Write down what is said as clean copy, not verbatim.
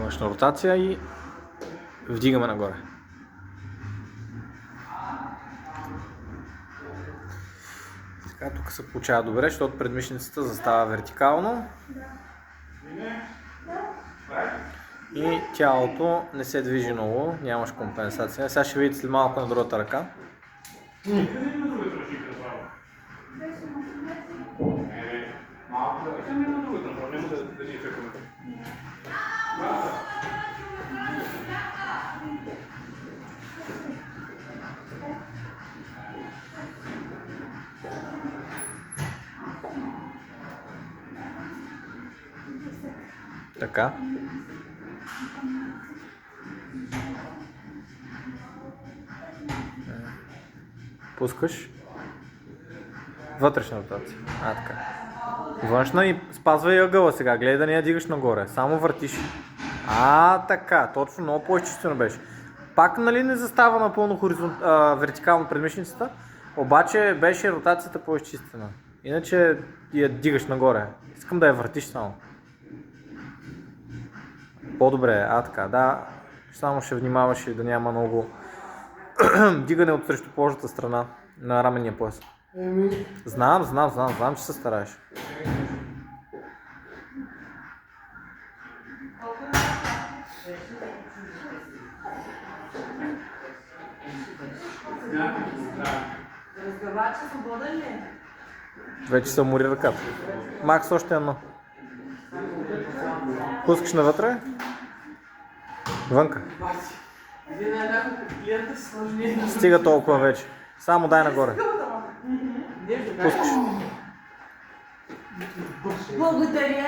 външна ротация и вдигаме нагоре. Така, тук се получава добре, защото предмишницата застава вертикално и тялото не се движи много, нямаш компенсация. Сега ще видите след малко на другата ръка. Така. Пускаш. Вътрешна ротация. Така. Външна и спазвай ъгъла сега. Гледай да не я дигаш нагоре. Само въртиш. Така. Точно, много по-изчистено беше. Пак нали не застава напълно вертикално предмишницата, обаче беше ротацията по-изчистена. Иначе я дигаш нагоре. Искам да я въртиш само. По-добре, така, да. Само ще внимаваш и да няма много дигане от срещу положата страна на раменния пояс. Знам, че се стараеш. Разгъвача свободен ли е? Вече се умори ръката. Макс още едно. Пускаш навътре. Вънка. Стига толкова вече. Само дай нагоре. Пускаш. Благодаря.